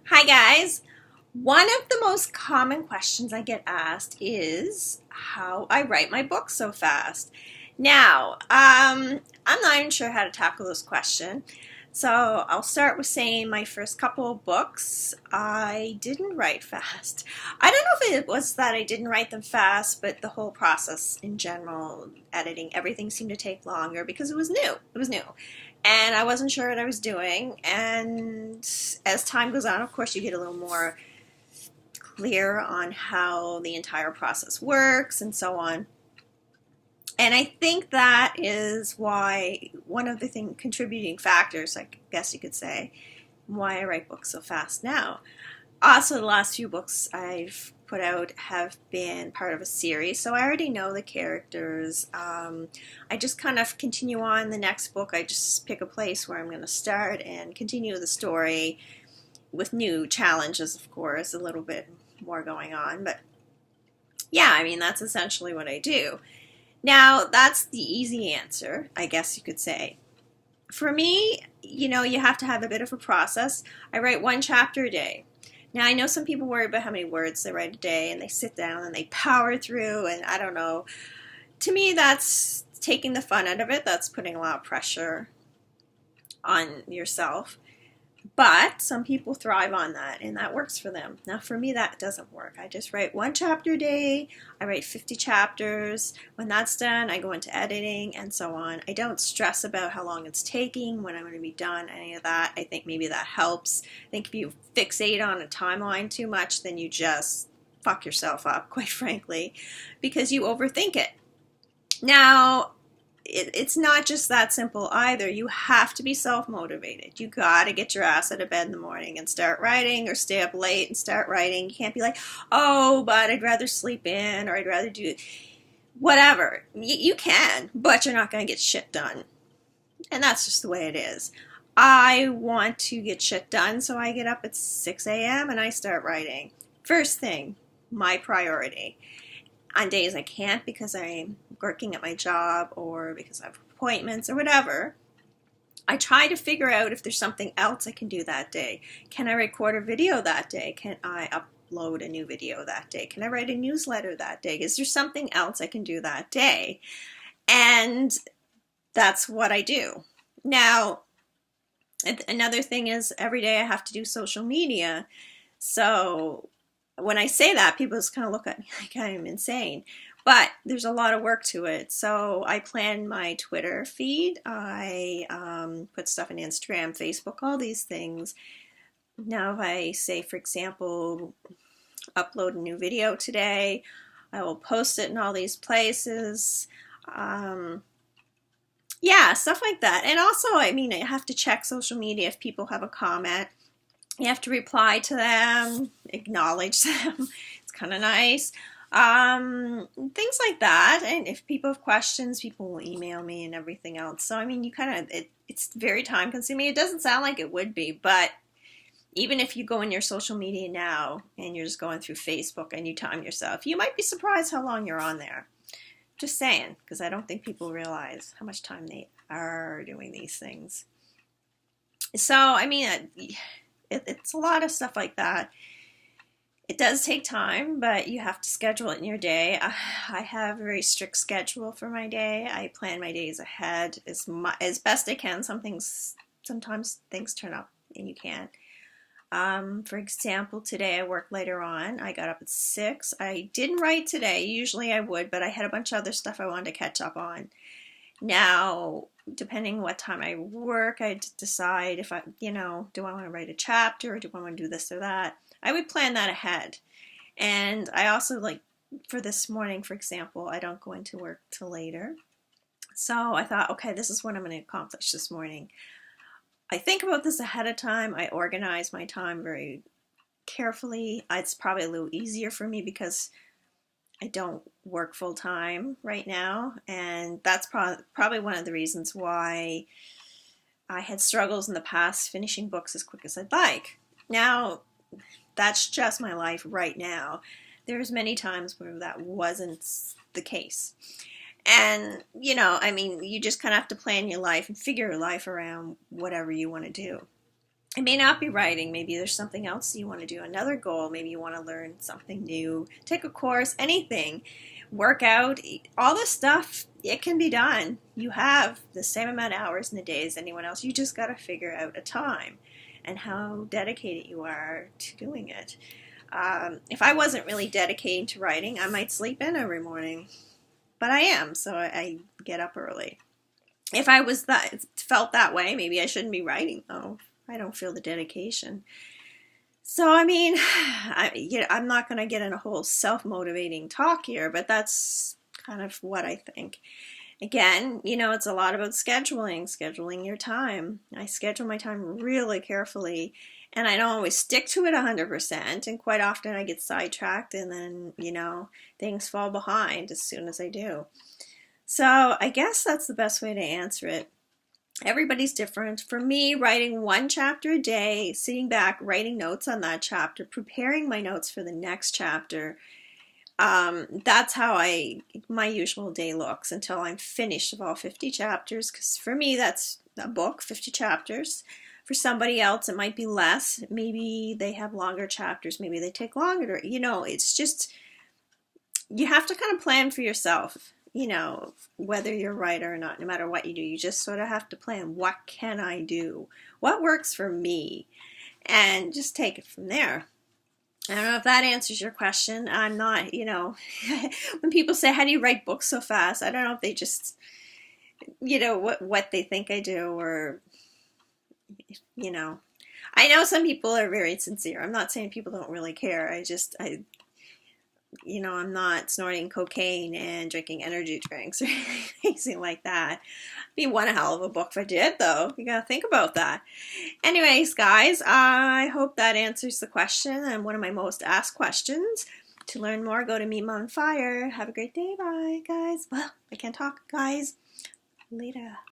Hi guys. One of the most common questions I get asked is how I write my book so fast. Now, I'm not even sure how to tackle this question. So I'll start with saying my first couple of books, I didn't write fast. I don't know if it was that I didn't write them fast, but the whole process in general, editing, everything seemed to take longer because it was new. It was new. And I wasn't sure what I was doing. And as time goes on, of course, you get a little more clear on how the entire process works and so on. And I think that is why one of the contributing factors, I guess you could say, why I write books so fast now. Also, the last few books I've put out have been part of a series, so I already know the characters. I just kind of continue on the next book. I just pick a place where I'm going to start and continue the story with new challenges, of course, a little bit more going on. But yeah, I mean, that's essentially what I do. Now, that's the easy answer, I guess you could say. For me, you have to have a bit of a process. I write one chapter a day. Now, I know some people worry about how many words they write a day and they sit down and they power through, and I don't know. To me, that's taking the fun out of it. That's putting a lot of pressure on yourself. But some people thrive on that, and that works for them. Now, for me, that doesn't work. I just write one chapter a day. I write 50 chapters. When that's done, I go into editing and so on. I don't stress about how long it's taking, when I'm going to be done, any of that. I think maybe that helps. I think if you fixate on a timeline too much, then you just fuck yourself up, quite frankly, because you overthink it. Now, it's not just that simple either. You have to be self-motivated. You got to get your ass out of bed in the morning and start writing, or stay up late and start writing. You can't be like, oh, but I'd rather sleep in, or I'd rather do whatever. You can, but you're not going to get shit done. And that's just the way it is. I want to get shit done, so I get up at 6 a.m. and I start writing. First thing, my priority. On days I can't because I'm working at my job or because I have appointments or whatever, I try to figure out if there's something else I can do that day. Can I record a video that day? Can I upload a new video that day? Can I write a newsletter that day? Is there something else I can do that day? And that's what I do. Now, another thing is every day I have to do social media. So when I say that, people just kind of look at me like I'm insane. But there's a lot of work to it. So I plan my Twitter feed. I put stuff in Instagram, Facebook, all these things. Now if I say, for example, upload a new video today, I will post it in all these places. Yeah, stuff like that. And also, I mean, I have to check social media if people have a comment. You have to reply to them, acknowledge them. It's kind of nice. Things like that. And if people have questions, people will email me and everything else. So, I mean, it's very time consuming. It doesn't sound like it would be, but even if you go in your social media now and you're just going through Facebook and you time yourself, you might be surprised how long you're on there. Just saying, because I don't think people realize how much time they are doing these things. So, I mean, it's a lot of stuff like that. It does take time, but you have to schedule it in your day. I have a very strict schedule for my day. I plan my days ahead as best I can. Sometimes things turn up and you can't. For example, today I worked later on. I got up at 6. I didn't write today. Usually I would, but I had a bunch of other stuff I wanted to catch up on. Now, depending what time I work, I decide if do I want to write a chapter or do I want to do this or that? I would plan that ahead. And I also, for this morning, for example, I don't go into work till later. So I thought, okay, this is what I'm going to accomplish this morning. I think about this ahead of time. I organize my time very carefully. It's probably a little easier for me because I don't work full time right now, and that's probably one of the reasons why I had struggles in the past finishing books as quick as I'd like. Now, that's just my life right now. There's many times where that wasn't the case. And, I mean, you just kind of have to plan your life and figure your life around whatever you want to do. It may not be writing. Maybe there's something else you want to do, another goal. Maybe you want to learn something new, take a course, anything, work out, all this stuff. It can be done. You have the same amount of hours in the day as anyone else. You just got to figure out a time and how dedicated you are to doing it. If I wasn't really dedicating to writing, I might sleep in every morning, but I am, so I get up early. If I was felt that way, maybe I shouldn't be writing though. I don't feel the dedication. So, I mean, I'm not going to get in a whole self-motivating talk here, but that's kind of what I think. Again, it's a lot about scheduling your time. I schedule my time really carefully, and I don't always stick to it 100%, and quite often I get sidetracked, and then, things fall behind as soon as I do. So I guess that's the best way to answer it. Everybody's different. For me, writing one chapter a day, sitting back, writing notes on that chapter, preparing my notes for the next chapter, that's how my usual day looks until I'm finished of all 50 chapters, because for me, that's a book, 50 chapters. For somebody else, it might be less. Maybe they have longer chapters. Maybe they take longer. It's just, you have to kind of plan for yourself. Whether you're a writer or not, no matter what you do, you just sort of have to plan, what can I do? What works for me? And just take it from there. I don't know if that answers your question. I'm not, when people say, how do you write books so fast? I don't know if they just, what they think I do, or, I know some people are very sincere. I'm not saying people don't really care. I'm not snorting cocaine and drinking energy drinks or anything like that. It'd be one hell of a book if I did, though. You gotta think about that. Anyways, guys, I hope that answers the question and one of my most asked questions. To learn more, go to Mima on Fire. Have a great day. Bye, guys. Well, I can't talk, guys. Later.